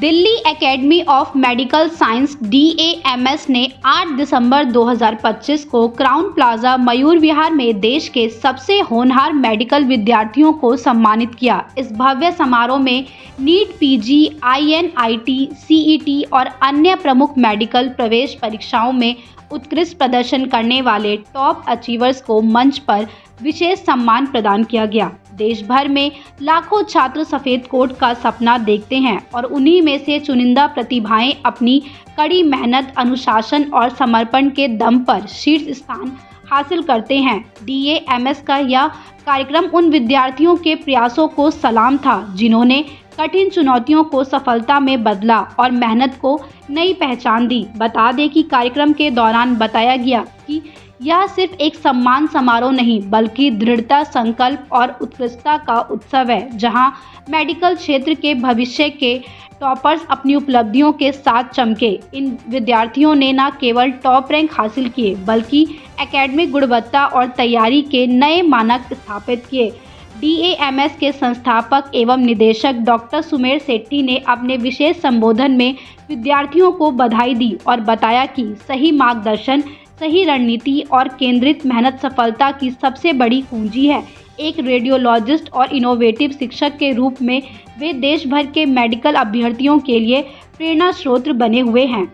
Delhi academy of medical science DAMS ने 8 दिसंबर 2025 को Crowne Plaza Mayur Vihar में देश के सबसे होनहार मेडिकल विद्यार्थियों को सम्मानित किया। इस भव्य समारोह में नीट PG, INIT, CET और अन्य प्रमुख मेडिकल प्रवेश परीक्षाओं में उत्कृष्ट प्रदर्शन करने वाले टॉप अचीवर्स को मंच पर विशेष सम्मान प्रदान किया गया। देश भर में लाखों छात्र सफेद कोट का सपना देखते हैं और उन्हीं में से चुनिंदा प्रतिभाएं अपनी कड़ी मेहनत, अनुशासन और समर्पण के दम पर शीर्ष स्थान हासिल करते हैं। DAMS का यह कार्यक्रम उन विद्यार्थियों के प्रयासों को सलाम था जिन्होंने कठिन चुनौतियों को सफलता में बदला और मेहनत को नई पहचान दी। बता दें कि कार्यक्रम के दौरान बताया गया कि यह सिर्फ एक सम्मान समारोह नहीं बल्कि दृढ़ता, संकल्प और उत्कृष्टता का उत्सव है, जहां मेडिकल क्षेत्र के भविष्य के टॉपर्स अपनी उपलब्धियों के साथ चमके। इन विद्यार्थियों ने न केवल टॉप रैंक हासिल किए बल्कि एकेडमिक गुणवत्ता और तैयारी के नए मानक स्थापित किए। DAMS के संस्थापक एवं निदेशक डॉक्टर सुमेर सेट्टी ने अपने विशेष संबोधन में विद्यार्थियों को बधाई दी और बताया कि सही मार्गदर्शन, सही रणनीति और केंद्रित मेहनत सफलता की सबसे बड़ी कुंजी है। एक रेडियोलॉजिस्ट और इनोवेटिव शिक्षक के रूप में वे देश भर के मेडिकल अभ्यर्थियों के लिए प्रेरणा स्रोत बने हुए हैं।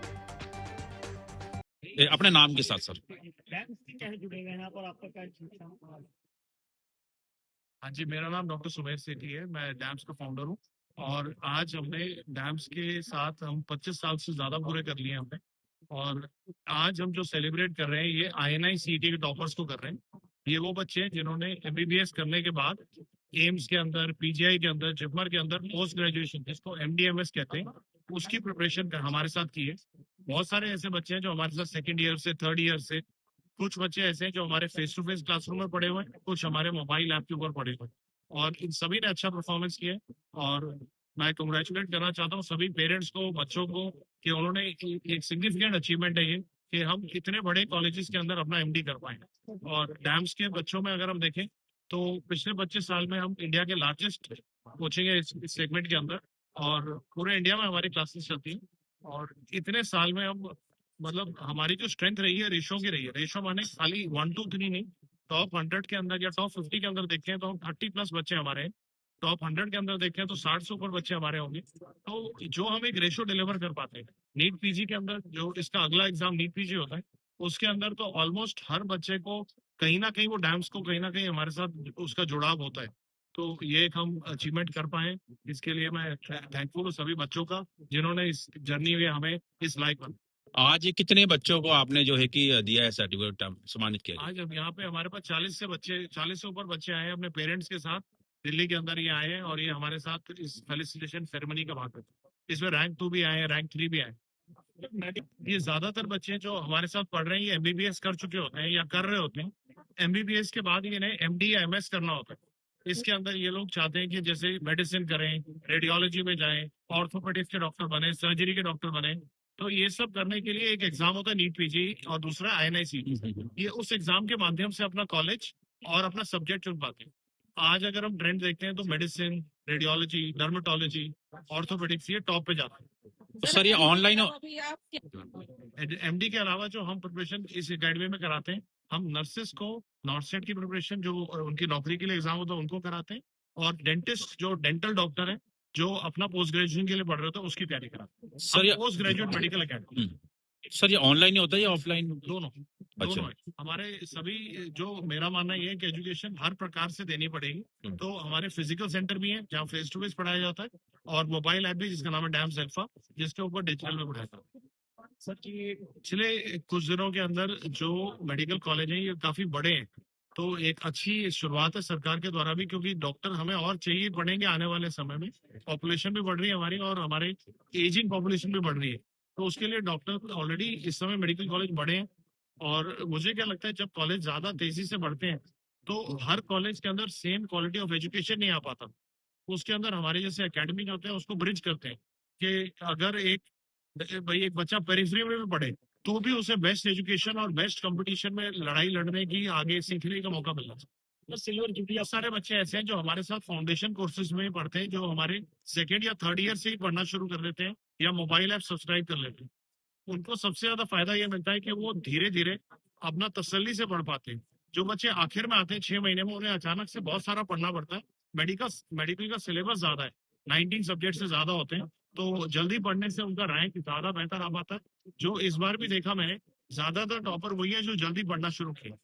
अपने नाम के साथ सर। हाँ जी, मेरा नाम डॉक्टर सुमेर सेठी है। मैं डैम्स का फाउंडर हूँ और आज हमने डैम्स के साथ हम 25 साल से ज़्यादा पूरे कर लिए हमने। और आज हम जो सेलिब्रेट कर रहे हैं ये INI CET के टॉपर्स को कर रहे हैं। ये वो बच्चे हैं जिन्होंने MBBS करने के बाद एम्स के अंदर, PGI के अंदर, जिपमर के अंदर पोस्ट ग्रेजुएशन जिसको MDMS कहते हैं उसकी प्रिपरेशन कर हमारे साथ की है। बहुत सारे ऐसे बच्चे हैं जो हमारे साथ सेकेंड ईयर से, थर्ड ईयर से, कुछ बच्चे ऐसे हैं जो हमारे फेस टू फेस क्लासरूम में पढ़े हुए हैं, कुछ हमारे मोबाइल ऐप के ऊपर पढ़े हुए हैं और इन सभी ने अच्छा परफॉर्मेंस किया है। और मैं कंग्रेचुलेट करना चाहता हूँ सभी पेरेंट्स को, बच्चों को कि उन्होंने एक सिग्निफिकेंट अचीवमेंट है ये कि हम इतने बड़े कॉलेजेस के अंदर अपना MD कर पाए। और डैम्स के बच्चों में अगर हम देखें तो पिछले 25 साल में हम इंडिया के लार्जेस्ट कोचिंग है इस सेगमेंट के अंदर और पूरे इंडिया में हमारी क्लासेस चलती हैं। और इतने साल में हम मतलब हमारी जो स्ट्रेंथ रही है रेशो की रही है। रेशो माने खाली 1 to 3 नहीं, टॉप 100 के अंदर या टॉप 50 के अंदर देखें तो हम 30+ बच्चे हमारे हैं। टॉप 100 के अंदर देखें तो 60 से ऊपर बच्चे हमारे होंगे। तो जो हम एक रेशो डिलीवर कर पाते हैं नीट PG के अंदर, जो इसका अगला एग्जाम नीट PG होता है उसके अंदर तो ऑलमोस्ट हर बच्चे को कहीं ना कहीं वो डैम्स को कहीं ना कहीं हमारे साथ उसका जुड़ाव होता है। तो ये एक हम अचीवमेंट कर पाए, इसके लिए मैं थैंकफुल हूँ सभी बच्चों का जिन्होंने इस जर्नी में हमें इस लायक बना। आज कितने बच्चों को आपने जो है कि दिया है सर्टिफिकेट, सम्मानित किया? आज अब यहाँ पे हमारे पास 40 से ऊपर बच्चे आए हैं अपने पेरेंट्स के साथ। दिल्ली के अंदर ये आए हैं और ये हमारे साथ इस फेलिसिटेशन सेरेमनी का भाग है। इसमें रैंक 2 भी आए हैं, रैंक 3 भी आए। ये ज्यादातर बच्चे जो हमारे साथ पढ़ रहे हैं ये MBBS कर चुके होते हैं या कर रहे होते हैं। MBBS के बाद इन्हें MD या MS करना होता है। इसके अंदर ये लोग चाहते हैं कि जैसे मेडिसिन करें, रेडियोलॉजी में जाएं, ऑर्थोपेडिक्स के डॉक्टर बने, सर्जरी के डॉक्टर बने। तो ये सब करने के लिए एक एग्जाम होता है नीट PG और दूसरा INI CET। ये उस एग्जाम के माध्यम से अपना कॉलेज और अपना सब्जेक्ट चुन पाते हैं। आज अगर हम ट्रेंड देखते हैं तो मेडिसिन, रेडियोलॉजी, डर्मेटोलॉजी, ऑर्थोपेडिक्स ये टॉप पे जाता है। तो सर ये ऑनलाइन MD के अलावा जो हम प्रिपरेशन इस एकेडमी में कराते हैं, हम नर्सेस को नॉर्सेट की प्रिपरेशन जो उनकी नौकरी के लिए एग्जाम होता है उनको कराते हैं और डेंटिस्ट जो डेंटल डॉक्टर है जो अपना पोस्ट ग्रेजुएशन के लिए पढ़ रहे होते हैं उसकी तैयारी कराते हैं। सर ये post graduate medical academy. Sir ये ऑनलाइन ही होता है या ऑफलाइन? दोनों अच्छा। है। हमारे सभी जो मेरा मानना ये है कि एजुकेशन हर प्रकार से देनी पड़ेगी। तो हमारे फिजिकल सेंटर भी हैं जहाँ फेस टू फेस पढ़ाया जाता है और मोबाइल ऐप भी जिसका नाम है डैम्स अल्फा जिसके ऊपर डिजिटल में पढ़ाया जाता है। सर कि पिछले कुछ दिनों के अंदर जो मेडिकल कॉलेज हैं ये काफी बड़े हैं। तो एक अच्छी शुरुआत है सरकार के द्वारा भी, क्योंकि डॉक्टर हमें और चाहिए पड़ेंगे आने वाले समय में। पॉपुलेशन भी बढ़ रही है हमारी और हमारे एजिंग पॉपुलेशन भी बढ़ रही है। तो उसके लिए डॉक्टर ऑलरेडी इस समय मेडिकल कॉलेज बढ़े हैं। और मुझे क्या लगता है जब कॉलेज ज्यादा तेजी से बढ़ते हैं तो हर कॉलेज के अंदर सेम क्वालिटी ऑफ एजुकेशन नहीं आ पाता। उसके अंदर हमारे जैसे एकेडमी होते हैं उसको ब्रिज करते हैं कि अगर एक बच्चा पेरिफेरी में भी पढ़े तो भी उसे बेस्ट एजुकेशन और बेस्ट कंपटीशन में लड़ाई लड़ने की, आगे सीखने का मौका मिलना चाहिए। Silver jubilee. सारे बच्चे ऐसे हैं जो हमारे साथ फाउंडेशन कोर्सेज में पढ़ते हैं, जो हमारे सेकेंड या थर्ड ईयर से ही पढ़ना शुरू कर देते हैं या मोबाइल ऐप सब्सक्राइब कर लेते हैं। उनको सबसे ज्यादा फायदा ये मिलता है कि वो धीरे धीरे अपना तसल्ली से पढ़ पाते हैं। जो बच्चे आखिर में आते हैं 6 महीने में, उन्हें अचानक से बहुत सारा पढ़ना पड़ता है। मेडिकल का सिलेबस ज्यादा है, 19 सब्जेक्ट से ज्यादा होते हैं, तो जल्दी पढ़ने से उनका रैंक ज्यादा बेहतर आ पाता है। जो इस बार भी देखा मैंने, ज्यादातर टॉपर वही है जो जल्दी पढ़ना शुरू किया।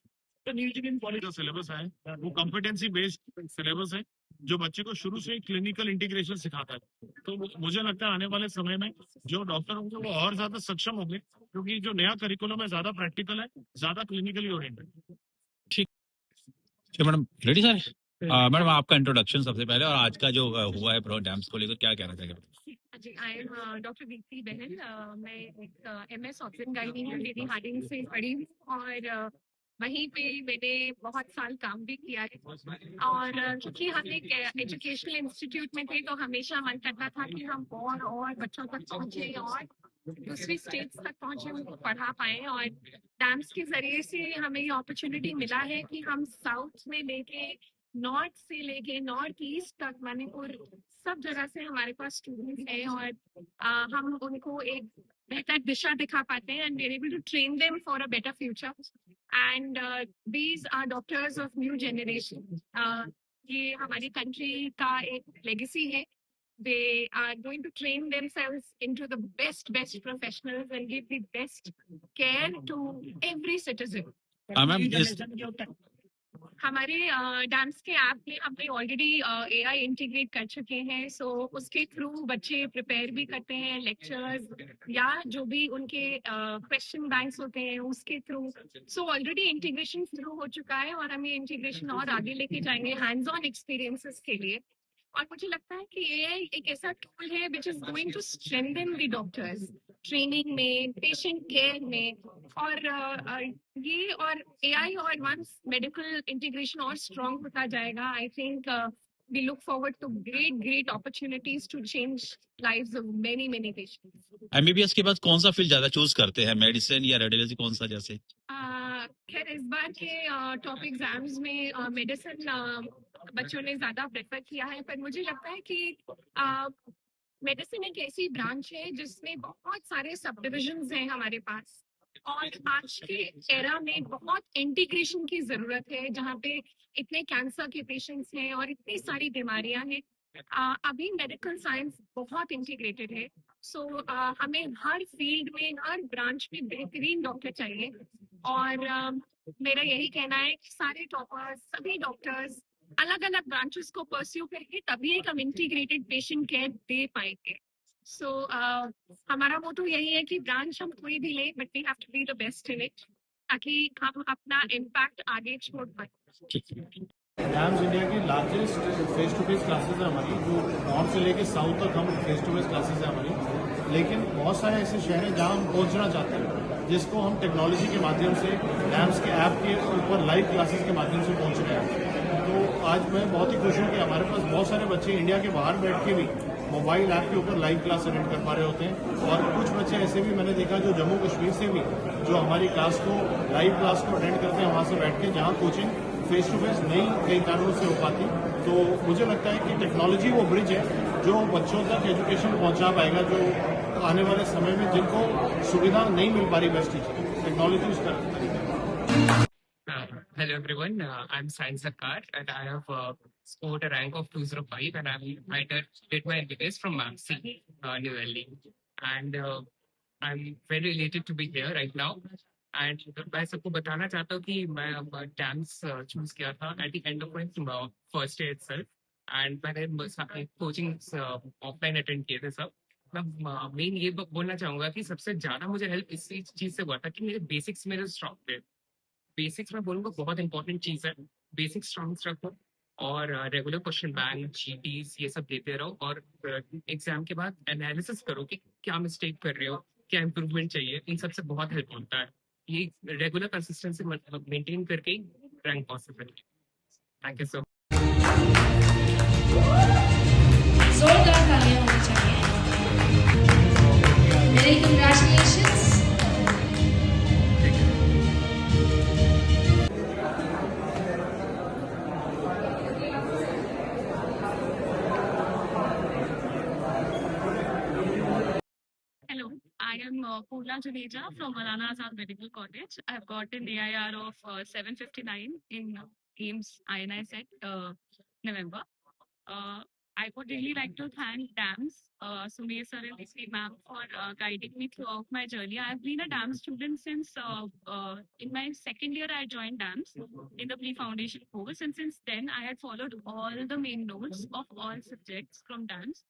तो न्यू इंजीनियरिंग कॉलेज का सिलेबस है वो कॉम्पिटेंसी बेस्ड सिलेबस है, जो बच्चे को शुरू से क्लिनिकल इंटीग्रेशन सिखाता है। तो मुझे लगता है आने वाले समय में जो डॉक्टर होंगे वो और ज्यादा सक्षम होंगे, क्योंकि जो नया करिकुलम है ज्यादा प्रैक्टिकल है, ज्यादा क्लिनिकली ओरिएंटेड। ठीक है मैडम, रेडी सर? मैडम आपका इंट्रोडक्शन सबसे पहले, और आज का जो हुआ है प्रो डैम्स को लेकर क्या कहना चाहिए? जी, आई एम डॉक्टर दीप्ति बहन। मैं एक MS ऑप्शन गाइनी हूँ, लेडी हार्डिंग से पढ़ी हूँ, और वहीं पे मैंने बहुत साल काम भी किया है। और क्योंकि हम एक एजुकेशनल इंस्टीट्यूट में थे, तो हमेशा मन करता था कि हम और बच्चों तक पहुंचे और दूसरी स्टेट्स तक पहुंचे, उनको पढ़ा पाए। और डैम्स के जरिए से हमें ये अपॉर्चुनिटी मिला है कि हम साउथ में लेके नॉर्थ से लेके नॉर्थ ईस्ट तक, मणिपुर, सब जगह से हमारे पास स्टूडेंट्स हैं, और हम उनको एक बेहतर दिशा दिखा पाते हैं, and we are able to train them for a better future. And these are doctors of new generation. ये हमारी कंट्री का एक लेगेसी है। They are going to train themselves into the best professionals and give the best care to every citizen. Ma'am, हमारे dance के app में हमने already AI integrate कर चुके हैं, सो उसके थ्रू बच्चे प्रिपेयर भी करते हैं लेक्चर्स या जो भी उनके क्वेश्चन बैंक्स होते हैं उसके थ्रू। सो ऑलरेडी इंटीग्रेशन शुरू हो चुका है, और हम ये इंटीग्रेशन और आगे लेके जाएंगे हैंड्स ऑन एक्सपीरियंसेस के लिए। और मुझे लगता है कि AI एक ऐसा टूल है which is going to strengthen the doctors training में, पेशेंट केयर में, और ये और AI और वंस मेडिकल इंटीग्रेशन और स्ट्रॉन्ग होता जाएगा, I think we look forward to great opportunities to change lives of many patients. MBBS के बाद कौन सा फील्ड ज्यादा चूज करते हैं, मेडिसिन या रेडियोलॉजी, कौन सा? जैसे खैर इस बार के टॉप एग्जाम्स में मेडिसिन बच्चों ने ज्यादा प्रेफर किया है, पर मुझे लगता है कि मेडिसिन एक ऐसी ब्रांच है जिसमें बहुत सारे सब डिविजन्स हैं हमारे पास, और आज के एरा में बहुत इंटीग्रेशन की जरूरत है, जहाँ पे इतने कैंसर के पेशेंट्स हैं और इतनी सारी बीमारियां हैं। अभी मेडिकल साइंस बहुत इंटीग्रेटेड है, सो हमें हर फील्ड में, हर ब्रांच में बेहतरीन डॉक्टर चाहिए। और मेरा यही कहना है कि सारे टॉपर्स, सभी डॉक्टर्स अलग अलग ब्रांचेस को परस्यू करके तभी एक हम इंटीग्रेटेड पेशेंट केयर दे पाएंगे। सो हमारा मोटो यही है कि ब्रांच हम कोई भी ले, but we have to be the best in it, ताकि हम अपना इम्पैक्ट आगे छोड़ पाए। डैम्स इंडिया की largest face to face classes है हमारी, जो नॉर्थ से लेके साउथ तक हम फेस टू फेस क्लासेस है हमारी। लेकिन बहुत सारे ऐसे शहर हैं जहाँ हम पहुँचना चाहते हैं, जिसको हम टेक्नोलॉजी के माध्यम से, डैम्स के ऐप के ऊपर लाइव क्लासेस के माध्यम से पहुँच रहे हैं। तो आज मैं बहुत ही खुश हूँ कि हमारे पास बहुत सारे बच्चे इंडिया के बाहर बैठ के भी मोबाइल ऐप के ऊपर लाइव क्लास अटेंड कर पा रहे होते हैं। और कुछ बच्चे ऐसे भी मैंने देखा जो जम्मू कश्मीर से भी जो हमारी क्लास को, लाइव क्लास को अटेंड करते हैं वहाँ से बैठ के, जहाँ कोचिंग फेस टू फेस नहीं कई कारणों से हो पाती। तो मुझे लगता है कि टेक्नोलॉजी वो ब्रिज है जो बच्चों तक एजुकेशन पहुँचा पाएगा, जो आने वाले समय में जिनको सुविधा नहीं मिल पा रही बेस्ट टीचर, टेक्नोलॉजी उस तरह। Hello everyone, I'm Sain Sarkar and I have scored a rank of 205 and I did my MBBS from MAPC, New Delhi, and I'm very elated to be here right now. And मैं सबको बताना चाहता हूँ कि मैं dance choose किया था at the end of my first year itself, and मैंने कोचिंग ऑफलाइन अटेंड किए थे सब। मैं मेन ये बोलना चाहूंगा कि सबसे ज्यादा मुझे हेल्प इस चीज से हुआ था कि मेरे बेसिक्स मेरे स्ट्रॉन्ग थे। बेसिक्स में बोलूँगा बहुत इंपॉर्टेंट चीज है, बेसिक्स स्ट्रॉन्ग रखो और रेगुलर क्वेश्चन बैंक, GTs ये सब देते रहो, और एग्जाम के बाद एनालिसिस करो कि क्या मिस्टेक कर रहे हो, क्या इम्प्रूवमेंट चाहिए। इन सबसे बहुत हेल्प होता है, ये रेगुलर कंसिस्टेंसी मेंटेन करके rank possible. Thank you so much. जोरदार तालियां होनी चाहिए। मेरी congratulations. Purna Juneja from Maulana Azad Medical College. I've got an AIR of 759 in AIMS INI set November. Uh, I would really like to thank DAMS, Sumir sir and Dipti ma'am for guiding me throughout my journey. I've been a DAMS student since in my second year I joined DAMS in the pre-foundation course, and since then I had followed all the main notes of all subjects from DAMS.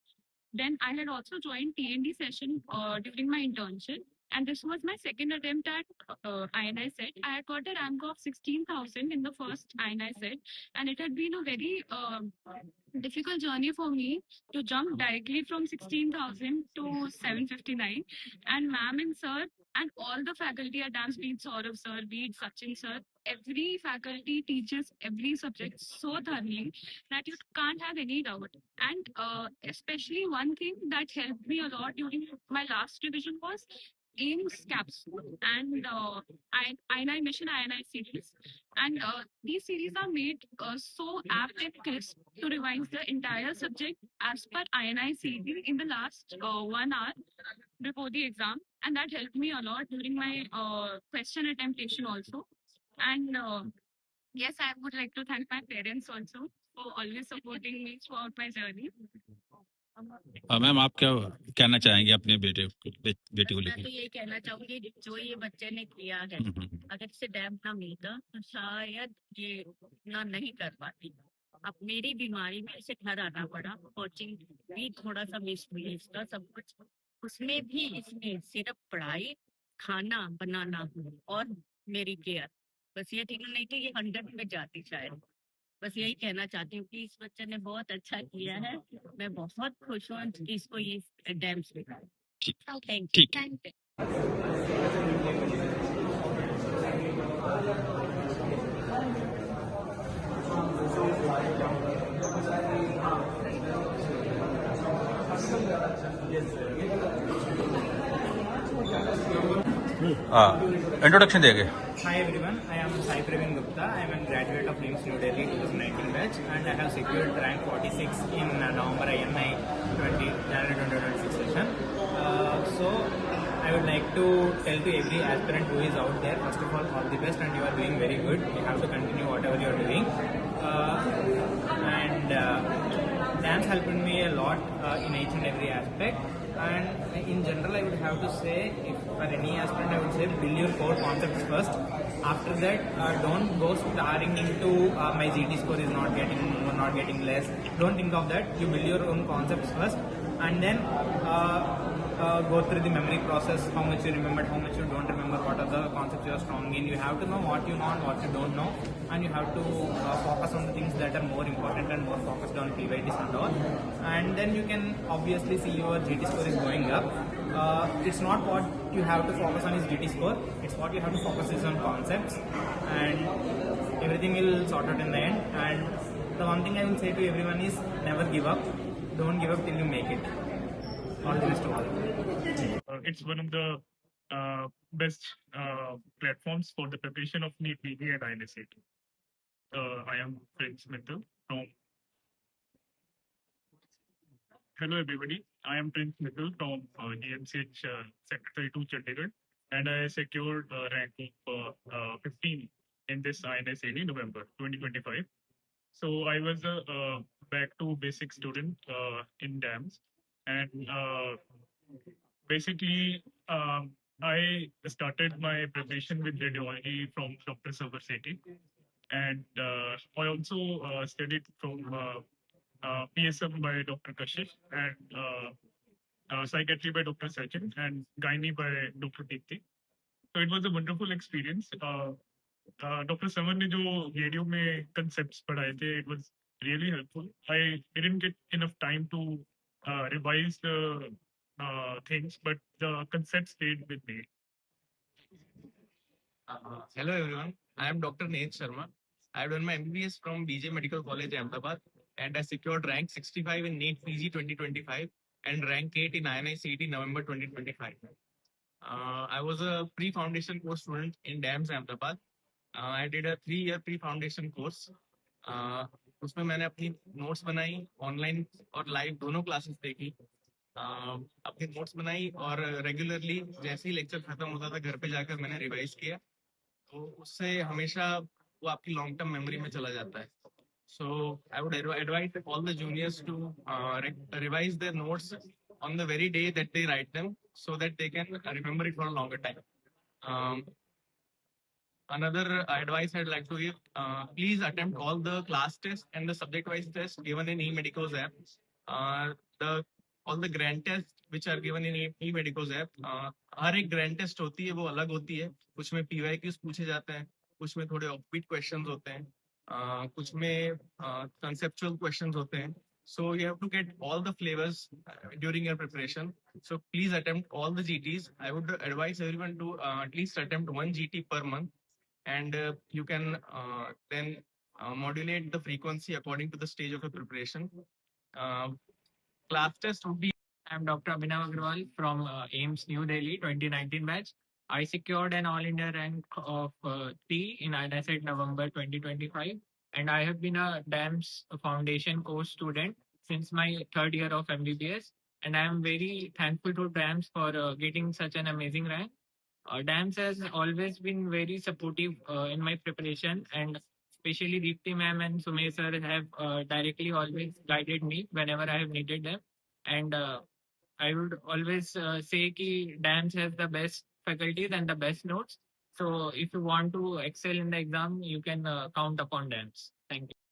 Then I had also joined TND session during my internship, and this was my second attempt at INI set. I had got a rank of 16,000 in the first INI set, and it had been a very difficult journey for me to jump directly from 16,000 to 759. And ma'am and sir and all the faculty at DAMS, be it Saurav sir, be it Sachin sir, every faculty teaches every subject so thoroughly that you can't have any doubt. And especially one thing that helped me a lot during my last revision was AIMS capsule and INI mission INI series. And these series are made so apt and crisp to revise the entire subject as per INI series in the last 1 hour before the exam. And that helped me a lot during my question attemptation also. And yes, I would like to thank my parents also for always supporting me throughout my journey. Ma'am आप क्या कहना चाहेंगे अपने बेटी को मैं लेकर? तो यही कहना चाहूंगी जो ये बच्चे ने किया है, अगर इसे डैम्प ना मिलता तो शायद ये इतना नहीं कर पाती। अब मेरी बीमारी में इसे घर आना पड़ा, कोचिंग भी थोड़ा सा मिस हुई, इसका सब कुछ उसमें भी इसने सिर्फ पढ़ाई, खाना बनाना और मेरी केयर, बस ये तीनों नहीं थी, ये 100 में जाती शायद। बस यही कहना चाहती हूँ कि इस बच्चे ने बहुत अच्छा किया है, मैं बहुत खुश हूँ कि इसको ये डैम्स मिला। Thank you. ठीक। इंट्रोडक्शन देंगे। Hi everyone, I am Sai Praveen Gupta. I am a graduate of NIMS New Delhi 2019 batch and I have secured rank 46 in November INI January 2026 session. So I would like to tell to every aspirant who is out there, first of all the best, and you are doing very good. You have to continue whatever you are doing. DAMS helped me a lot in each and every aspect. And in general, I would have to say, if for any aspirant, I would say build your core concepts first. After that, don't go staring into my GT score is not getting less. Don't think of that. You build your own concepts first, and then go through the memory process. How much you remembered, how much you don't remember, what are the concepts you are strong in. You have to know what you know and what you don't know, and you have to focus on the things that are more important and more focused on PYTs and all. And then you can obviously see your GT score is going up. It's not what you have to focus on is GT score. It's what you have to focus is on concepts, and everything will sort out in the end. And the one thing I will say to everyone is never give up. Don't give up till you make it. All the best to all. It's one of the best platforms for the preparation of NEET PG and INSAT. I am Prince Mittal from. Hello everybody, I am Prince Mittal from GMCH Sector 32 Chandigarh, and I secured a rank of 15 in this INSAT November 2025. So I was a back to basic student in DAMS, and basically I started my preparation with radiology from Dr. Sabar Sethi, and I also studied from PSM by Dr. Kashish, and psychiatry by Dr. Sachin, and gynae by Dr. Dipti. So it was a wonderful experience. Dr. Samar ने जो video में concepts पढ़ाए थे, it was really helpful. I didn't get enough time to revise the things, but the concept stayed with me. Hello everyone, I am Dr. Neil Sharma. I have done my MBBS from BJ Medical College, Ahmedabad, and I secured rank 65 in NEET PG 2025 and rank 8 in INI CET November 2025. I was a pre-foundation course student in DAMS Ahmedabad. I did a 3-year pre-foundation course. उसमें मैंने अपनी notes बनाई, online और live दोनों classes देखी. अपनी notes बनाई और रेगुलरली जैसे ही लेक्चर खत्म होता था घर पे जाकर मैंने रिवाइज किया, तो उससे हमेशा वो आपकी लॉन्ग टर्म मेमोरी में चला जाता है. So I would advise all the juniors to revise their notes on the very day that they write them, so that they can remember it for a longer time. Um, Another advice I'd like to give: please attempt all the class tests and the subject-wise tests given in eMedicos app. The all the grant tests which are given in eMedicos app, हर एक grant test होती है वो अलग होती है. कुछ में PYQs पूछे जाते हैं, कुछ में थोड़े offbeat questions होते हैं, कुछ में conceptual questions होते हैं. So you have to get all the flavors during your preparation. So please attempt all the GTs. I would advise everyone to at least attempt one GT per month, and you can then modulate the frequency according to the stage of your preparation. Class test would be. I'm Dr. Abhinav Agrawal from AIMS New Delhi 2019 batch. I secured an All India rank of 3 in INSET November 2025, and I have been a DAMS Foundation course student since my third year of MBBS. And I am very thankful to DAMS for getting such an amazing rank. DAMS has always been very supportive in my preparation, and especially Deepti ma'am and Sumesh sir have directly always guided me whenever I have needed them. And I would always say that DAMS has the best faculties and the best notes. So if you want to excel in the exam, you can count upon DAMS. Thank you.